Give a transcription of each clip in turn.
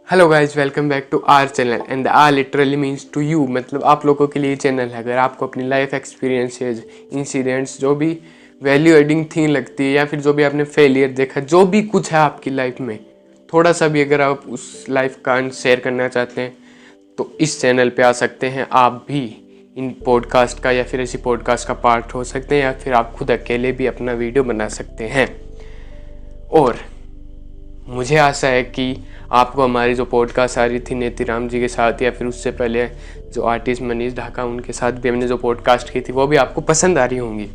Hello guys, welcome back to our channel and are literally means to you, मतलब आप लोगों के लिए चैनल है। अगर आपको अपनी लाइफ एक्सपीरियंसेस, इंसिडेंट्स, जो भी वैल्यू एडिंग थिंग लगती है या फिर जो भी आपने फेलियर देखा, जो भी कुछ है आपकी लाइफ में, थोड़ा सा भी अगर आप उस लाइफ का शेयर करना चाहते हैं तो इस चैनल पे आ सकते हैं। आप भी इन पॉडकास्ट का या फिर ऐसी पॉडकास्ट का पार्ट हो सकते हैं या फिर आप खुद अकेले भी अपना वीडियो बना सकते हैं। और मुझे आशा है कि आपको हमारी जो पॉडकास्ट आ रही थी नेतीराम जी के साथ या फिर उससे पहले जो आर्टिस्ट मनीष ढाका, उनके साथ भी हमने जो पॉडकास्ट की थी वो भी आपको पसंद आ रही होंगी।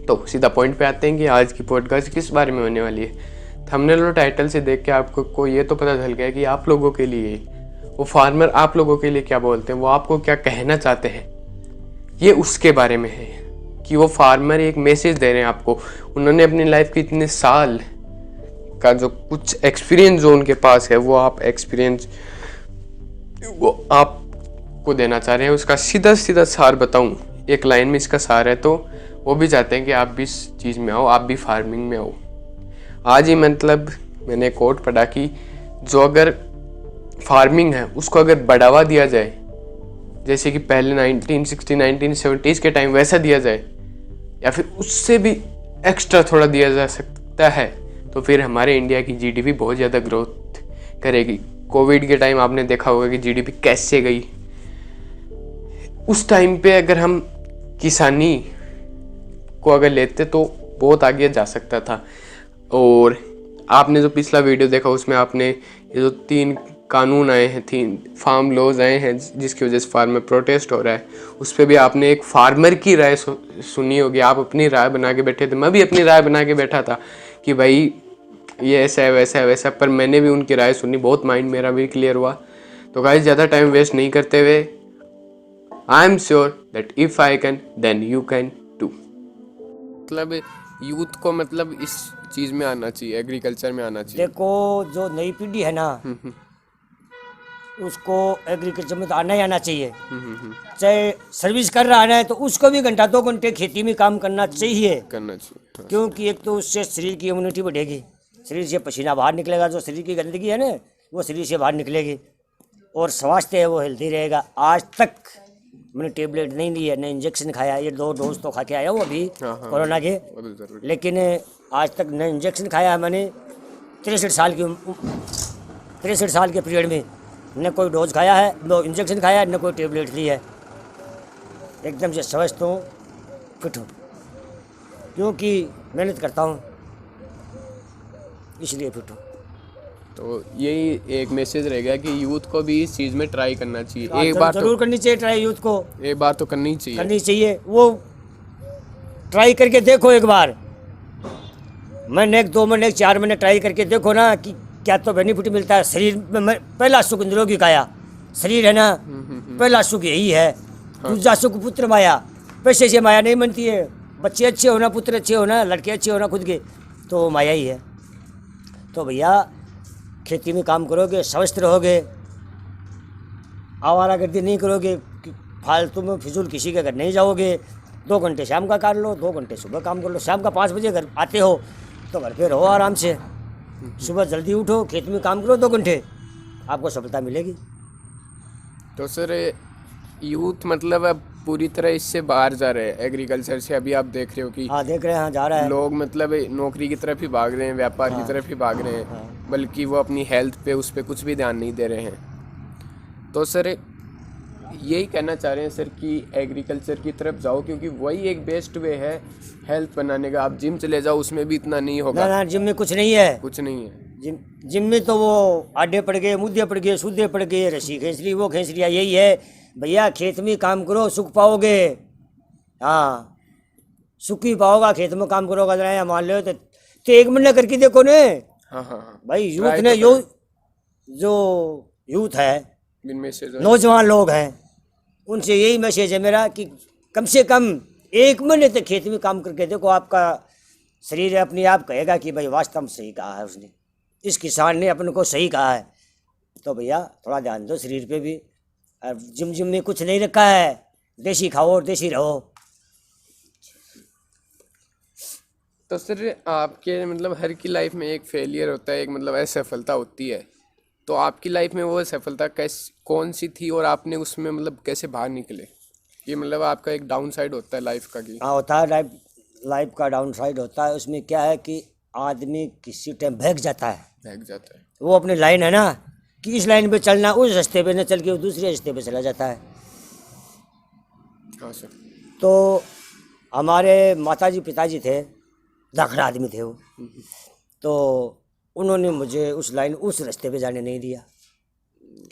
तो सीधा पॉइंट पे आते हैं कि आज की पॉडकास्ट किस बारे में होने वाली है। थंबनेल और टाइटल से देख के आपको ये तो पता चल गया कि आप लोगों के लिए वो फार्मर आप लोगों के लिए क्या बोलते हैं, वो आपको क्या कहना चाहते हैं, ये उसके बारे में है कि वो फार्मर एक मैसेज दे रहे हैं आपको। उन्होंने अपनी लाइफ के इतने साल का जो कुछ एक्सपीरियंस जो उनके पास है वो आपको देना चाह रहे हैं। उसका सीधा सीधा सार बताऊं, एक लाइन में इसका सार है, तो वो भी चाहते हैं कि आप भी इस चीज़ में आओ, आप भी फार्मिंग में आओ। आज ही मतलब मैंने कोट पढ़ा कि जो अगर फार्मिंग है उसको अगर बढ़ावा दिया जाए, जैसे कि पहले 1960 1970s के टाइम वैसा दिया जाए या फिर उससे भी एक्स्ट्रा थोड़ा दिया जा सकता है, तो फिर हमारे इंडिया की जीडीपी बहुत ज़्यादा ग्रोथ करेगी। कोविड के टाइम आपने देखा होगा कि जीडीपी कैसे गई। उस टाइम पे अगर हम किसानी को अगर लेते तो बहुत आगे जा सकता था। और आपने जो पिछला वीडियो देखा उसमें आपने ये जो 3 कानून आए हैं, 3 फार्म लॉज आए हैं जिसकी वजह से फार्मर प्रोटेस्ट हो रहा है, उस पर भी आपने एक फार्मर की राय सुनी होगी। आप अपनी राय बना के बैठे थे, मैं भी अपनी राय बना के बैठा था कि भाई ये ऐसा है वैसा है वैसा, पर मैंने भी उनकी राय सुनी, बहुत माइंड मेरा भी क्लियर हुआ। तो गाइस ज़्यादा टाइम वेस्ट नहीं करते हुए, I am sure that if I can then you can too. मतलब यूथ को मतलब इस चीज़ में आना चाहिए, एग्रीकल्चर में आना चाहिए। देखो, जो नई पीढ़ी है ना उसको एग्रीकल्चर में तो आना ही आना चाहिए। चाहे सर्विस कर रहा है ना तो उसको भी घंटा 2 घंटे खेती में काम करना चाहिए, करना चाहिए, हाँ। क्योंकि एक तो उससे शरीर की इम्यूनिटी बढ़ेगी, शरीर से पसीना बाहर निकलेगा, जो शरीर की गंदगी है ना वो शरीर से बाहर निकलेगी और स्वास्थ्य है वो हेल्दी रहेगा। आज तक मैंने टेबलेट नहीं ली है, न इंजेक्शन खाया। ये 2 डोज तो खा के आया हूँ अभी कोरोना के, लेकिन आज तक न इंजेक्शन खाया है मैंने। 63 साल के पीरियड में न कोई डोज खाया है, न इंजेक्शन खाया है, न कोई टेबलेट ली है। एकदम से स्वस्थ हूँ, फिट हूँ, क्योंकि मेहनत करता हूँ इसलिए फिट हूँ। तो यही एक मैसेज रहेगा कि यूथ को भी इस चीज़ में ट्राई करना चाहिए। एक बार जरूर करनी चाहिए ट्राई, यूथ को एक बार तो करनी चाहिए, करनी चाहिए। वो ट्राई करके देखो एक बार, महीने 2 महीने 4 महीने ट्राई करके देखो ना कि क्या तो बेनिफिट मिलता है शरीर में। पहला सुख निरोगी काया, शरीर है ना, पहला सुख यही है। दूसरा सुख पुत्र माया, पैसे से माया नहीं बनती है। बच्चे अच्छे होना, पुत्र अच्छे होना, लड़के अच्छे होना खुद के, तो माया ही है। तो भैया खेती में काम करोगे, स्वस्थ रहोगे, आवारागर्दी नहीं करोगे, फालतू में फिजूल किसी के घर नहीं जाओगे। 2 घंटे शाम का कर लो, 2 घंटे सुबह काम कर लो। शाम का 5 बजे घर आते हो तो घर पे रहो आराम से, सुबह जल्दी उठो, खेत में काम करो 2 घंटे, आपको सफलता मिलेगी। तो सर यूथ मतलब अब पूरी तरह इससे बाहर जा रहे हैं एग्रीकल्चर से। अभी आप देख रहे हो कि हाँ देख रहे हैं, हाँ जा रहा है। लोग मतलब नौकरी की तरफ ही भाग रहे हैं, व्यापार की तरफ ही भाग रहे हैं, बल्कि वो अपनी हेल्थ पे उस पर कुछ भी ध्यान नहीं दे रहे हैं। तो सर यही कहना चाह रहे हैं सर कि एग्रीकल्चर की तरफ जाओ, क्योंकि वही एक बेस्ट वे है हेल्थ बनाने का। आप जिम चले जाओ, उसमें भी इतना नहीं होगा। ना जिम में कुछ नहीं है, कुछ नहीं है जिम में तो वो आडे पड़ गए, मुद्दे पड़ गए, सूदे पड़ गए, रस्सी खींच ली, वो खींच लिया। यही है भैया, खेत में काम करो सुख पाओगे। हाँ, सुख ही पाओगा, खेत में काम करोगा। जरा मान लो तो 1 महीने करके देखो ने। हाँ भाई यूथ ने जो यूथ है, इनमें से नौजवान लोग हैं, उनसे यही मैसेज है मेरा कि कम से कम 1 महीने तक खेत में काम करके देखो, आपका शरीर अपने आप कहेगा कि भाई वास्तव में सही कहा है उसने, इस किसान ने अपन को सही कहा है। तो भैया थोड़ा ध्यान दो शरीर पे भी। जिम में कुछ नहीं रखा है, देसी खाओ और देसी रहो। तो सर आपके मतलब हर की लाइफ में एक फेलियर होता है, एक मतलब असफलता होती है। तो आपकी लाइफ में वो सफलता कौन सी थी और आपने उसमें मतलब कैसे बाहर निकले? ये मतलब आपका एक डाउन साइड होता है लाइफ का कि हाँ होता है, लाइफ का डाउन साइड होता है। उसमें क्या है कि आदमी किसी टाइम भाग जाता है, भाग जाता है। वो अपनी लाइन है ना कि इस लाइन पे चलना, उस रास्ते पे न चल के वो दूसरे रास्ते पे चला जाता है। हाँ सर। तो हमारे माताजी पिताजी थे, दाखड़ा आदमी थे वो, तो उन्होंने मुझे उस रास्ते पे जाने नहीं दिया।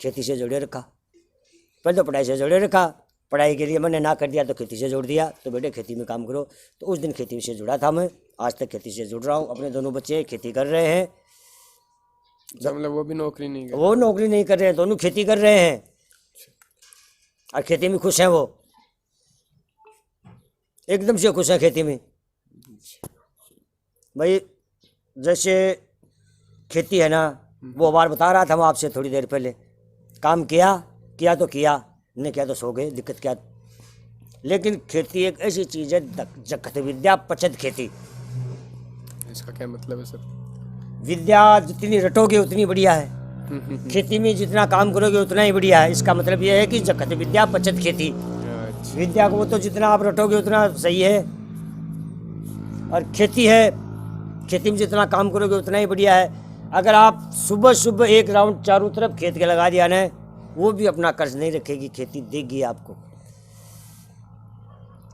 खेती से जोड़े रखा, पहले तो पढ़ाई से जोड़े रखा, पढ़ाई के लिए मैंने ना कर दिया तो खेती से जोड़ दिया, तो बेटे खेती में काम करो। तो उस दिन खेती से जुड़ा था मैं, आज तक खेती से जुड़ रहा हूँ। अपने दोनों बच्चे खेती कर रहे हैं। मतलब वो भी नौकरी नहीं कर? वो नौकरी नहीं कर रहे हैं, दोनों खेती कर रहे हैं और खेती में खुश हैं। वो एकदम से खुश हैं खेती में। भाई जैसे खेती है ना, वो बार बता रहा था मैं आपसे थोड़ी देर पहले, काम किया तो किया, नहीं किया तो सो गए, दिक्कत क्या। लेकिन खेती एक ऐसी चीज़ है, जगत विद्या पचत खेती। इसका क्या मतलब है सर? विद्या जितनी रटोगे उतनी बढ़िया है, खेती में जितना काम करोगे उतना ही बढ़िया है। इसका मतलब यह है कि जगत विद्या पचत खेती। अच्छा। विद्या को तो जितना आप रटोगे उतना सही है, और खेती है, खेती में जितना काम करोगे उतना ही बढ़िया है। अगर आप सुबह सुबह एक राउंड चारों तरफ खेत के लगा दिया ना, वो भी अपना कर्ज नहीं रखेगी, खेती देगी आपको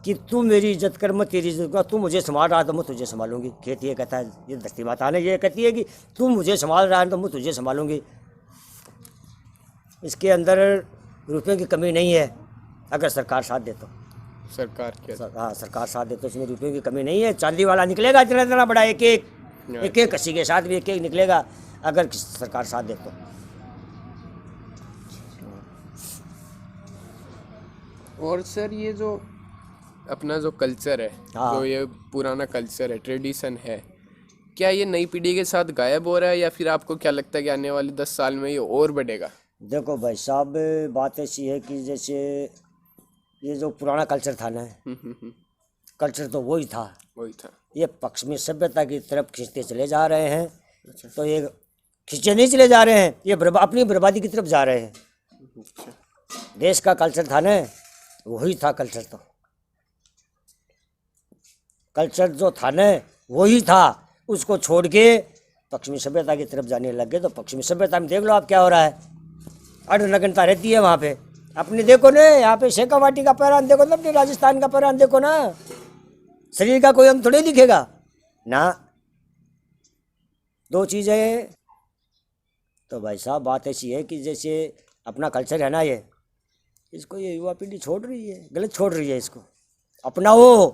कि तू मेरी इज्जत कर, मैं तेरी इज्जत कर, तू मुझे संभाल रहा तो मैं तुझे संभालूंगी। खेती ये कहता है, ये धरती माता ने ये कहती है कि तू मुझे संभाल रहा है तो मैं तुझे संभालूंगी। इसके अंदर रुपये की कमी नहीं है, अगर सरकार साथ दे तो। सरकार क्या? हाँ, सरकार साथ दे तो इसमें रुपये की कमी नहीं है। चांदी वाला निकलेगा इतना इतना बड़ा, एक एक कसी के साथ भी एक एक निकलेगा, अगर सरकार साथ दे तो। और सर ये जो अपना जो कल्चर है, हाँ। जो ये पुराना कल्चर है, ट्रेडिशन है, क्या ये नई पीढ़ी के साथ गायब हो रहा है या फिर आपको क्या लगता है कि आने वाले 10 साल में ये और बढ़ेगा? देखो भाई साहब, बात ऐसी है कि जैसे ये जो पुराना कल्चर था ना, कल्चर तो वही था, ये पश्चिमी सभ्यता की तरफ खींचते चले जा रहे हैं। अच्छा। तो ये खींचे नहीं चले जा रहे हैं, ये अपनी बर्बादी की तरफ जा रहे हैं। अच्छा। देश का कल्चर था ना, वही था कल्चर। तो कल्चर जो था ना वही था, उसको छोड़ के पश्चिमी सभ्यता की तरफ जाने लग गए। तो पश्चिमी सभ्यता में देख लो आप क्या हो रहा है, अडनगनता रहती है वहाँ पे। अपने देखो ना, यहाँ पे शेखावाटी का पहरान देखो ना, अपने राजस्थान का पहरान देखो ना, शरीर का कोई अंग थोड़े दिखेगा ना। दो चीज़ें। तो भाई साहब बात ऐसी है कि जैसे अपना कल्चर है ना, ये इसको ये युवा पीढ़ी छोड़ रही है, गलत छोड़ रही है। इसको अपनाओ,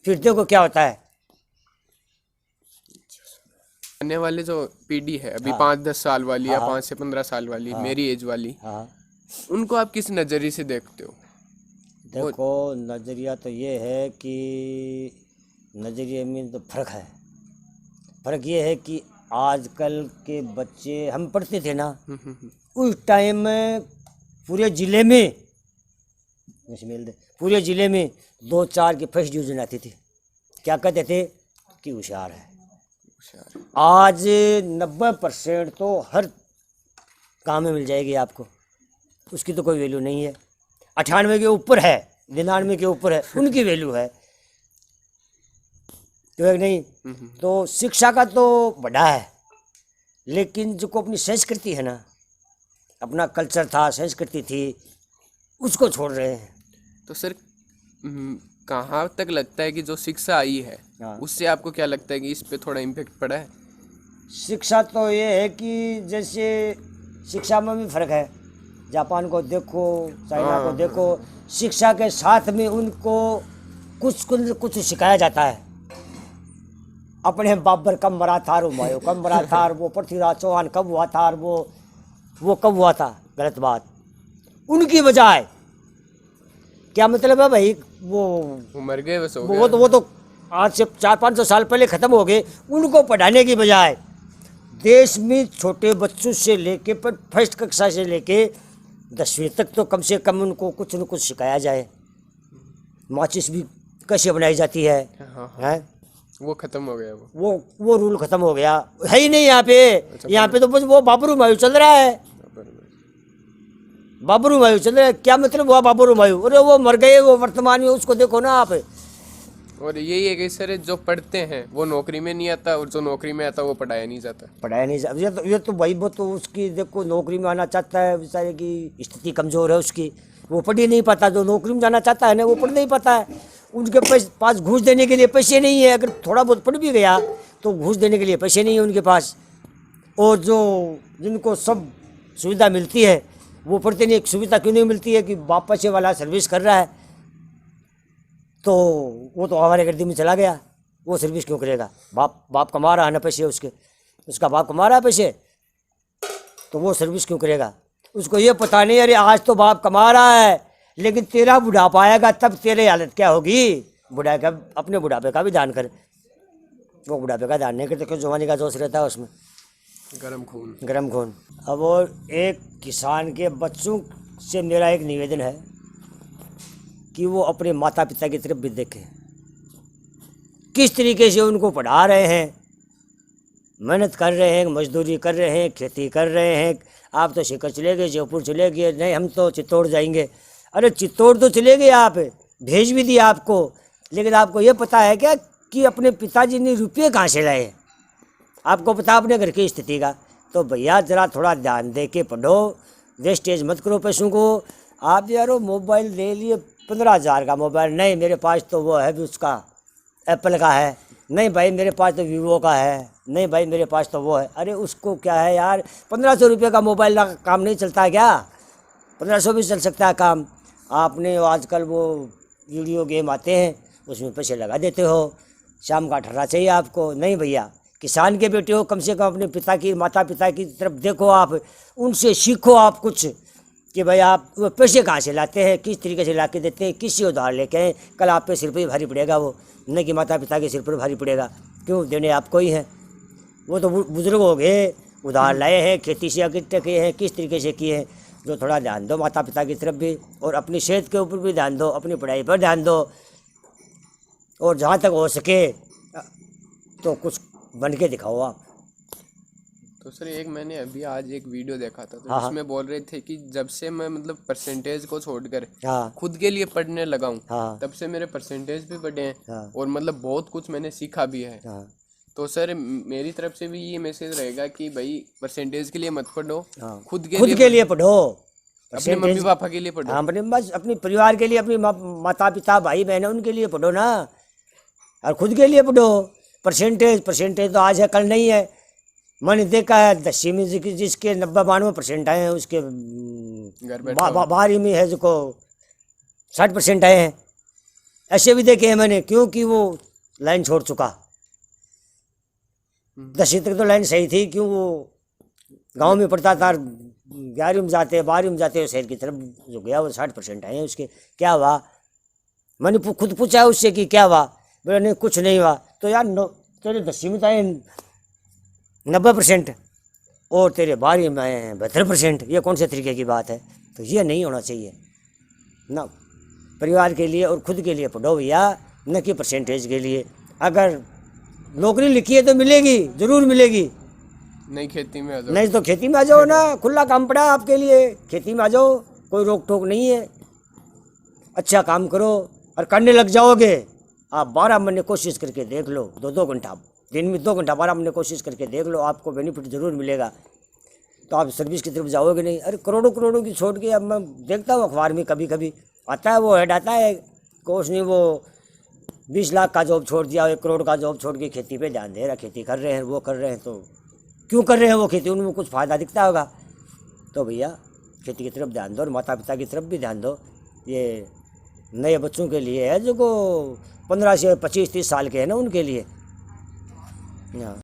फिर देखो क्या होता है। आने वाले जो पीढ़ी है अभी, हाँ। 5-10 साल वाली या हाँ। 5 से 15 साल वाली, मेरी एज वाली, हाँ उनको आप किस नज़रिए से देखते हो? देखो, नज़रिया तो ये है कि नज़रिए में तो फ़र्क है। फ़र्क ये है कि आजकल के बच्चे, हम पढ़ते थे ना उस टाइम में पूरे ज़िले में, पूरे ज़िले में 2-4 की फर्स्ट डिवीज़न आती थी। क्या कहते थे कि होशियार है। आज 90% तो हर काम में मिल जाएगी आपको, उसकी तो कोई वैल्यू नहीं है। 98 के ऊपर है, 99 के ऊपर है, उनकी वैल्यू है, तो है नहीं। तो शिक्षा का तो बड़ा है, लेकिन जो को अपनी संस्कृति है ना, अपना कल्चर था, संस्कृति थी, उसको छोड़ रहे हैं। तो सर कहाँ तक लगता है कि जो शिक्षा आई है, हाँ। उससे आपको क्या लगता है कि इस पे थोड़ा इम्पेक्ट पड़ा है? शिक्षा तो ये है कि जैसे शिक्षा में भी फ़र्क है। जापान को देखो, चाइना को देखो, शिक्षा के साथ में उनको कुछ सिखाया जाता है। अपने बाबर कब मरा था, हुमायूं कब मरा था, वो पृथ्वीराज चौहान कब हुआ था, और वो कब हुआ था, गलत बात। उनकी बजाय क्या मतलब है भाई, वो मर गए, बस हो वो तो आज से 400-500 साल पहले ख़त्म हो गए। उनको पढ़ाने की बजाय देश में छोटे बच्चों से लेके पर फर्स्ट कक्षा से लेके 10वीं तक तो कम से कम उनको कुछ न कुछ सिखाया जाए। माचिस भी कैसे बनाई जाती है, हैं? वो खत्म हो गया, वो रूल खत्म हो गया, है ही नहीं यहाँ पे। अच्छा, यहाँ पे तो बस वो बाबरू हुमायूं चल रहा है। बाबरू मायू चल रहे, क्या मतलब हुआ बाबरू मायू? अरे वो मर गए, वो वर्तमान में, उसको देखो ना आप। और यही है कि सर जो पढ़ते हैं वो नौकरी में नहीं आता, और जो नौकरी में आता वो पढ़ाया नहीं जाता। पढ़ाया नहीं ये तो भाई, वो तो उसकी देखो नौकरी में आना चाहता है, बेचारे की स्थिति कमज़ोर है उसकी, वो पढ़ ही नहीं पाता। जो नौकरी में जाना चाहता है ना वो पढ़ नहीं पाता है, उनके पास घूस देने के लिए पैसे नहीं है। अगर थोड़ा बहुत पढ़ भी गया तो घूस देने के लिए पैसे नहीं है उनके पास। और जो जिनको सब सुविधा मिलती है वो पढ़ते नहीं। एक सुविधा क्यों नहीं मिलती है कि बाप पैसे वाला सर्विस कर रहा है, तो वो तो आवारा गर्दी में चला गया, वो सर्विस क्यों करेगा? बाप कमा रहा है ना पैसे, उसका बाप कमा रहा है पैसे, तो वो सर्विस क्यों करेगा? उसको ये पता नहीं, अरे आज तो बाप कमा रहा है लेकिन तेरा बुढ़ापा आएगा तब तेरी हालत क्या होगी। अपने बुढ़ापे का भी ध्यान कर, वो बुढ़ापे का ध्यान नहीं करते, क्यों जवानी का जोश रहता है उसमें, गरम खून। अब वो एक किसान के बच्चों से मेरा एक निवेदन है कि वो अपने माता पिता की तरफ भी देखें, किस तरीके से उनको पढ़ा रहे हैं, मेहनत कर रहे हैं, मजदूरी कर रहे हैं, खेती कर रहे हैं। आप तो शिकर चले गए, जयपुर चले गए, नहीं हम तो चित्तौड़ जाएंगे। अरे चित्तौड़ तो चले गए, आप भेज भी दिया आपको, लेकिन आपको ये पता है क्या कि अपने पिताजी ने रुपये कहाँ से लाए? आपको पता अपने घर की स्थिति का? तो भैया ज़रा थोड़ा ध्यान दे के पढ़ो, वेस्टेज मत करो पैसों को। आप यारो मोबाइल ले लिए 15,000 का मोबाइल, नहीं मेरे पास तो वो है भी उसका एप्पल का है, नहीं भाई मेरे पास तो वीवो का है, नहीं भाई मेरे पास तो वो है। अरे उसको क्या है यार, 1500 रुपये का मोबाइल का काम नहीं चलता क्या? 1500 भी चल सकता है काम। आपने आजकल वो वीडियो गेम आते हैं उसमें पैसे लगा देते हो, शाम का ठर्रा चाहिए आपको। नहीं भैया, किसान के बेटे हो, कम से कम अपने पिता की माता पिता की तरफ देखो, आप उनसे सीखो आप कुछ कि भाई आप वो पैसे कहाँ से लाते हैं, किस तरीके से ला के देते हैं, किससे उधार लेके हैं। कल आप पे सिर पर ही भारी पड़ेगा वो, नहीं कि माता पिता के सिर पर भारी पड़ेगा, क्यों देने आपको ही है। वो तो बुजुर्ग हो गए, उधार लाए हैं, खेती से इकट्ठे किए हैं, किस तरीके से किए हैं। जो थोड़ा ध्यान दो माता पिता की तरफ भी, और अपनी सेहत के ऊपर भी ध्यान दो, अपनी पढ़ाई पर ध्यान दो, और जहाँ तक हो सके तो कुछ बन के दिखाओ आप। तो सर एक मैंने अभी आज एक वीडियो देखा था, तो हाँ, उसमें बोल रहे थे कि जब से मैं मतलब परसेंटेज को छोड़कर हाँ खुद के लिए पढ़ने लगा हूँ, हाँ तब से मेरे परसेंटेज भी बढ़े हैं, हाँ और मतलब बहुत कुछ मैंने सीखा भी है। हाँ तो सर मेरी तरफ से भी ये मैसेज रहेगा कि भाई परसेंटेज के लिए मत पढ़ो, हाँ, खुद के लिए पढ़ो, अपने मम्मी पापा के लिए पढ़ो। हाँ अपने बस अपने परिवार के लिए, अपनी माता पिता भाई बहन उनके लिए पढ़ो ना, और खुद के लिए पढ़ो। परसेंटेज तो आज है कल नहीं है। मैंने देखा है 10वीं में जिसके 90-92% आए हैं, उसके घर बैठे 12वीं में है जिसको 60% आए हैं। ऐसे भी देखे हैं मैंने, क्योंकि वो लाइन छोड़ चुका। 10वीं तक तो लाइन सही थी, क्यों वो गांव में पढ़ता था, 11वीं में जाते 12वीं में जाते शहर की तरफ जो गया वो 60% आए हैं उसके। क्या हुआ? मैंने खुद पूछा उससे कि क्या हुआ, बोला नहीं कुछ नहीं हुआ। तो यार तेरे 10वीं में तो आए 90% और तेरे 12वीं में आए हैं 72%, ये कौन से तरीके की बात है? तो ये नहीं होना चाहिए ना। परिवार के लिए और खुद के लिए पढ़ो भैया, न कि परसेंटेज के लिए। अगर नौकरी लिखी है तो मिलेगी, ज़रूर मिलेगी। नहीं खेती में आ जाओ, नहीं तो खेती में आ जाओ ना, खुला काम पड़ा आपके लिए, खेती में आ जाओ, कोई रोक टोक नहीं है। अच्छा काम करो और करने लग जाओगे। आप 12 महीने कोशिश करके देख लो, 2-2 घंटा दिन में, 2 घंटा 12 महीने कोशिश करके देख लो, आपको बेनिफिट ज़रूर मिलेगा। तो आप सर्विस की तरफ जाओगे नहीं। अरे करोड़ों की छोड़ के, अब मैं देखता हूँ अखबार में कभी कभी आता है, वो हेड आता है कोच ने वो 20 लाख का जॉब छोड़ दिया, 1 करोड़ का जॉब छोड़ के खेती पे ध्यान दे रहा, खेती कर रहे हैं, वो कर रहे हैं। तो क्यों कर रहे हैं वो खेती? उनको कुछ फ़ायदा दिखता होगा। तो भैया खेती की तरफ ध्यान दो और माता पिता की तरफ भी ध्यान दो। ये नए बच्चों के लिए है जो को 15 से 25-30 साल के हैं ना, उनके लिए। हाँ